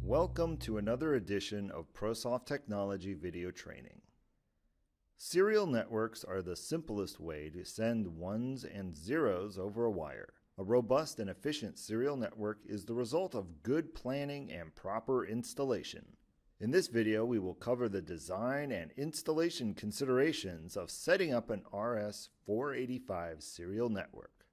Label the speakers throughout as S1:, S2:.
S1: Welcome to another edition of ProSoft Technology video training. Serial networks are the simplest way to send ones and zeros over a wire. A robust and efficient serial network is the result of good planning and proper installation. In this video, we will cover the design and installation considerations of setting up an RS485 serial network.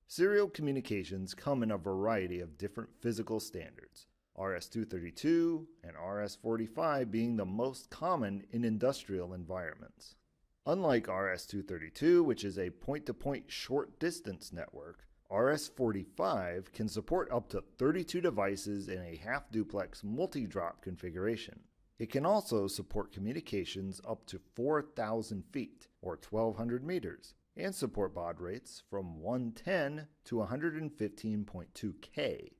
S1: Serial communications come in a variety of different physical standards, RS232 and RS485 being the most common in industrial environments. Unlike RS232, which is a point-to-point short-distance network, RS485 can support up to 32 devices in a half-duplex multi-drop configuration. It can also support communications up to 4,000 feet, or 1,200 meters, and support baud rates from 110 to 115.2 K.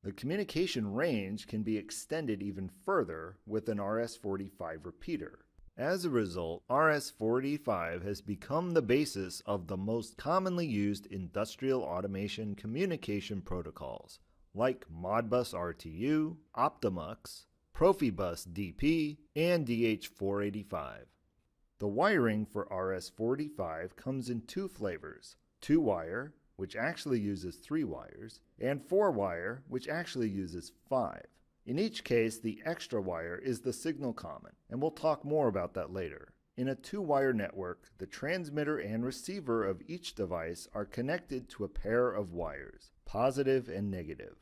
S1: The communication range can be extended even further with an RS485 repeater. As a result, RS485 has become the basis of the most commonly used industrial automation communication protocols, like Modbus RTU, Optomux, Profibus DP, and DH485. The wiring for RS485 comes in two flavors, 2-wire, which actually uses 3 wires, and 4-wire, which actually uses 5. In each case, the extra wire is the signal common, and we'll talk more about that later. In a 2-wire network, the transmitter and receiver of each device are connected to a pair of wires, positive and negative.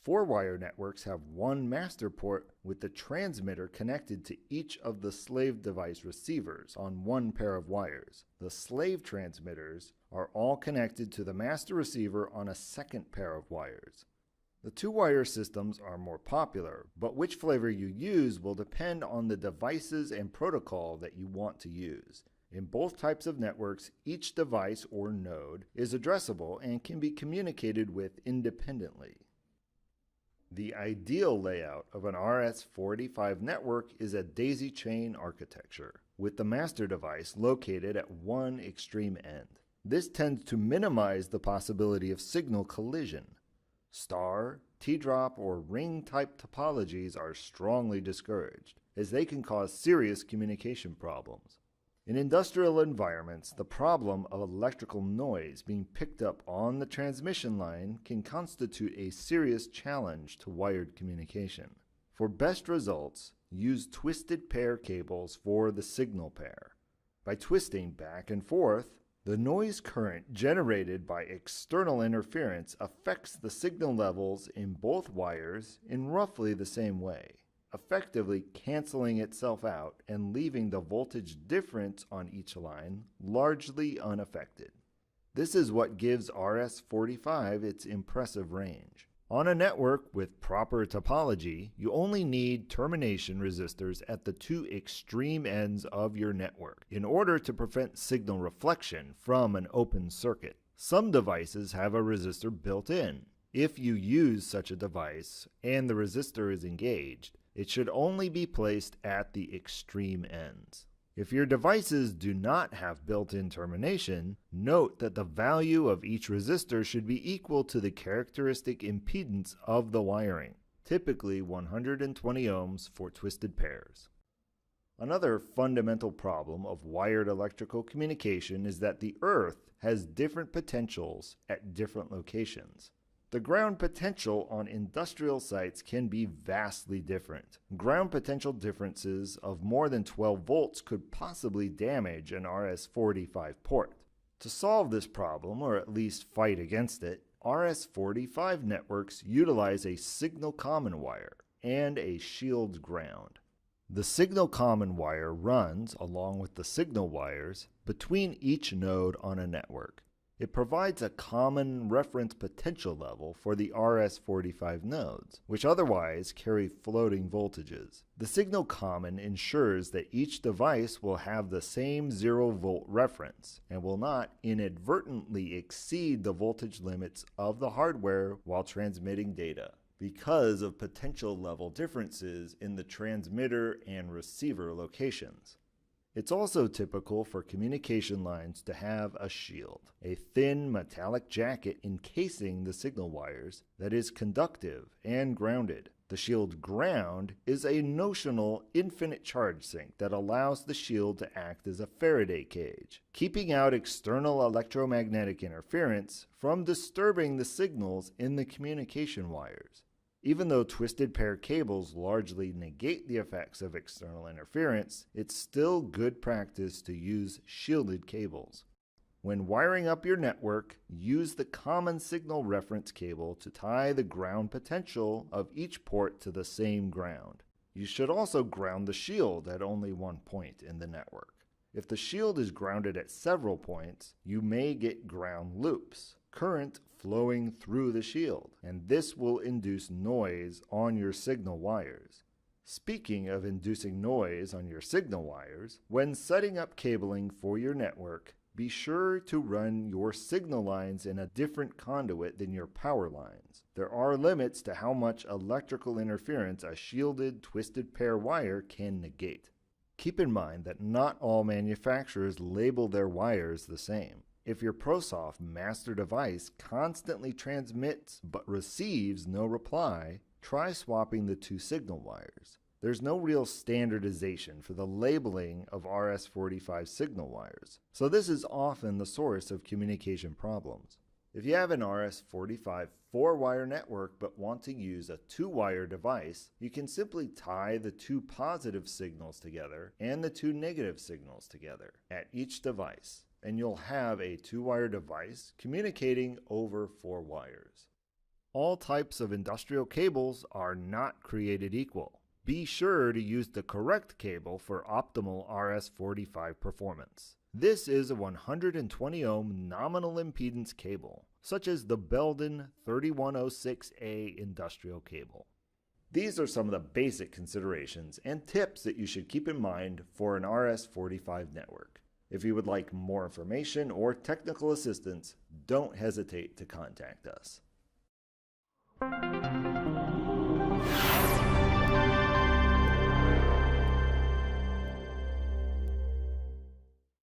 S1: 4-wire networks have one master port with the transmitter connected to each of the slave device receivers on one pair of wires. The slave transmitters are all connected to the master receiver on a second pair of wires. The 2-wire systems are more popular, but which flavor you use will depend on the devices and protocol that you want to use. In both types of networks, each device or node is addressable and can be communicated with independently. The ideal layout of an RS485 network is a daisy chain architecture, with the master device located at one extreme end. This tends to minimize the possibility of signal collision. Star, T-drop, or ring-type topologies are strongly discouraged, as they can cause serious communication problems. In industrial environments, the problem of electrical noise being picked up on the transmission line can constitute a serious challenge to wired communication. For best results, use twisted pair cables for the signal pair. By twisting back and forth, the noise current generated by external interference affects the signal levels in both wires in roughly the same way, effectively canceling itself out and leaving the voltage difference on each line largely unaffected. This is what gives RS485 its impressive range. On a network with proper topology, you only need termination resistors at the two extreme ends of your network in order to prevent signal reflection from an open circuit. Some devices have a resistor built in. If you use such a device and the resistor is engaged, it should only be placed at the extreme ends. If your devices do not have built-in termination, note that the value of each resistor should be equal to the characteristic impedance of the wiring, typically 120 ohms for twisted pairs. Another fundamental problem of wired electrical communication is that the Earth has different potentials at different locations. The ground potential on industrial sites can be vastly different. Ground potential differences of more than 12 volts could possibly damage an RS485 port. To solve this problem, or at least fight against it, RS485 networks utilize a signal common wire and a shield ground. The signal common wire runs, along with the signal wires, between each node on a network. It provides a common reference potential level for the RS485 nodes, which otherwise carry floating voltages. The signal common ensures that each device will have the same 0-volt reference and will not inadvertently exceed the voltage limits of the hardware while transmitting data, because of potential level differences in the transmitter and receiver locations. It's also typical for communication lines to have a shield, a thin metallic jacket encasing the signal wires that is conductive and grounded. The shield ground is a notional infinite charge sink that allows the shield to act as a Faraday cage, keeping out external electromagnetic interference from disturbing the signals in the communication wires. Even though twisted pair cables largely negate the effects of external interference, it's still good practice to use shielded cables. When wiring up your network, use the common signal reference cable to tie the ground potential of each port to the same ground. You should also ground the shield at only one point in the network. If the shield is grounded at several points, you may get ground loops, current flowing through the shield, and this will induce noise on your signal wires. Speaking of inducing noise on your signal wires, when setting up cabling for your network, be sure to run your signal lines in a different conduit than your power lines. There are limits to how much electrical interference a shielded twisted pair wire can negate. Keep in mind that not all manufacturers label their wires the same. If your ProSoft master device constantly transmits but receives no reply, try swapping the two signal wires. There's no real standardization for the labeling of RS485 signal wires, so this is often the source of communication problems. If you have an RS485 4-wire network but want to use a 2-wire device, you can simply tie the two positive signals together and the two negative signals together at each device, and you'll have a 2-wire device communicating over 4 wires. All types of industrial cables are not created equal. Be sure to use the correct cable for optimal RS485 performance. This is a 120 ohm nominal impedance cable, such as the Belden 3106A industrial cable. These are some of the basic considerations and tips that you should keep in mind for an RS485 network. If you would like more information or technical assistance, don't hesitate to contact us.